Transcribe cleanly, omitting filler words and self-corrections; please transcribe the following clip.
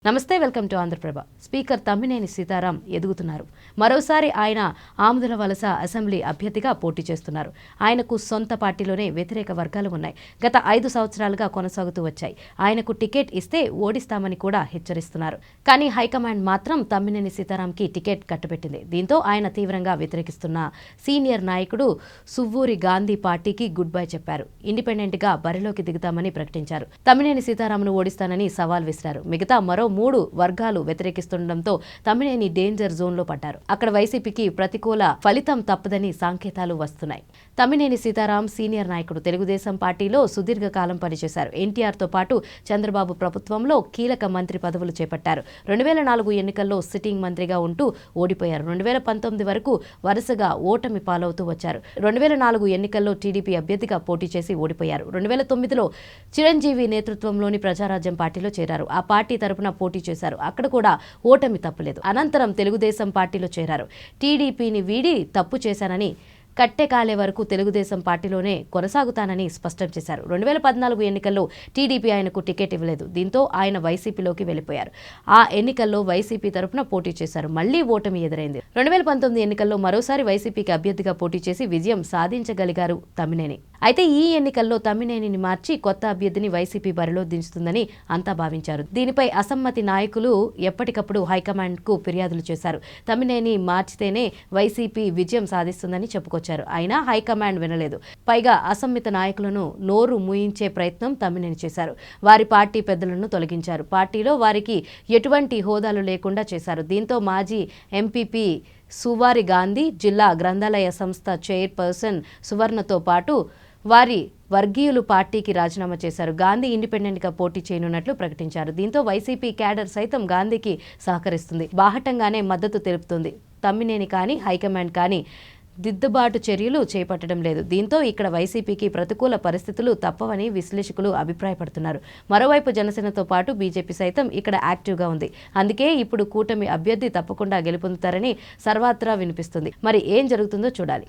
నమస్తే welcome to Andhra Prabha. Speaker Tammineni Sitaram ఎదుగుతున్నారు. మరోసారి ఆయన ఆముదల వలస అసెంబ్లీ అభ్యర్థిగా పోటీ చేస్తున్నారు. ఆయనకు సొంత పార్టీలోనే వ్యతిరేక వర్గాలు ఉన్నాయి. గత 5 సంవత్సరాలుగా కొనసాగుతూ వచ్చాయి. ఆయనకు టికెట్ ఇస్తే ఓడిస్తామని కూడా హెచ్చరిస్తున్నారు. కానీ హైకమాండ్ మాత్రం తమ్మినేని సీతారాంకి టికెట్ కట్టబెట్టింది. దీంతో ఆయన తీవ్రంగా వ్యతిరేకిస్తున్న సీనియర్ నాయకుడు సువ్వూరి గాంధీ పార్టీకి గుడ్ బై చెప్పారు. ఇండిపెండెంట్ గా బరిలోకి దిగుతామని ప్రకటించారు. తమ్మినేని సీతారాంను ఓడిస్తానని సవాల్ విసిరారు. మిగతా మరో 3 వర్గాలు వ్యతిరేకిస్తుండటంతో తమ్మినేని డేంజర్ జోన్లో పడ్డారు. అక్కడ వైసీపీకి ప్రతికూల ఫలితం తప్పదని సంకేతాలు వస్తున్నాయి. తమ్మినేని సీతారాం సీనియర్ నాయకుడు. తెలుగుదేశం పార్టీలో సుదీర్ఘకాలం పనిచేశారు. ఎన్టీఆర్తో పాటు చంద్రబాబు ప్రభుత్వంలో కీలక మంత్రి పదవులు చేపట్టారు. 2004 ఎన్నికల్లో సిట్టింగ్ మంత్రిగా ఉంటూ ఓడిపోయారు. 2019 వరకు వరుసగా ఓటమి పాలవుతూ వచ్చారు. 2004 ఎన్నికల్లో టీడీపీ అభ్యర్థిగా పోటీ చేసి ఓడిపోయారు. 2009లో చిరంజీవి నేతృత్వంలోని ప్రజారాజ్యం పార్టీలో చేరారు. ఆ పార్టీ తరపున పోటీ చేశారు. అక్కడ కూడా ఓటమి తప్పలేదు. అనంతరం తెలుగుదేశం పార్టీలో చేరారు. టీడీపీని వీడి తప్పు చేశానని కట్టెకాలే వరకు తెలుగుదేశం పార్టీలోనే కొనసాగుతానని స్పష్టం చేశారు. 2014 ఎన్నికల్లో టీడీపీ ఆయనకు టికెట్ ఇవ్వలేదు. దీంతో ఆయన వైసీపీలోకి వెళ్లిపోయారు. ఆ ఎన్నికల్లో వైసీపీ తరపున పోటీ చేశారు. మళ్లీ ఓటమి ఎదురైంది. 2019 ఎన్నికల్లో మరోసారి వైసీపీకి అభ్యర్థిగా పోటీ చేసి విజయం సాధించగలిగారు తమ్మినేని. అయితే ఈ ఎన్నికల్లో తమ్మినేనిని మార్చి కొత్త అభ్యర్థిని వైసీపీ బరిలో దించుతుందని అంతా భావించారు. దీనిపై అసమ్మతి నాయకులు ఎప్పటికప్పుడు హైకమాండ్కు ఫిర్యాదులు చేశారు. తమ్మినేని మార్చితేనే వైసీపీ విజయం సాధిస్తుందని చెప్పుకొచ్చారు. అయినా హైకమాండ్ వినలేదు. పైగా అసమ్మిత నాయకులను నోరు మూయించే ప్రయత్నం తమ్మినేని చేశారు. వారి పార్టీ పెద్దలను తొలగించారు. పార్టీలో వారికి ఎటువంటి హోదాలు లేకుండా చేశారు. దీంతో మాజీ ఎంపీపీ సువ్వారి గాంధీ, జిల్లా గ్రంథాలయ సంస్థ చైర్పర్సన్ సువర్ణతో పాటు వారి వర్గీయులు పార్టీకి రాజీనామా చేశారు. గాంధీ ఇండిపెండెంట్ గా పోటీ చేయనున్నట్లు ప్రకటించారు. దీంతో వైసీపీ క్యాడర్ సైతం గాంధీకి సహకరిస్తుంది. బాహటంగానే మద్దతు తెలుపుతుంది. తమ్మినేని కానీ హైకమాండ్ కానీ దిద్దుబాటు చర్యలు చేపట్టడం లేదు. దీంతో ఇక్కడ వైసీపీకి ప్రతికూల పరిస్థితులు తప్పవని విశ్లేషకులు అభిప్రాయపడుతున్నారు. మరోవైపు జనసేనతో పాటు బీజేపీ సైతం ఇక్కడ యాక్టివ్గా ఉంది. అందుకే ఇప్పుడు కూటమి అభ్యర్థి తప్పకుండా గెలుపొందుతారని సర్వత్రా వినిపిస్తుంది. మరి ఏం జరుగుతుందో చూడాలి.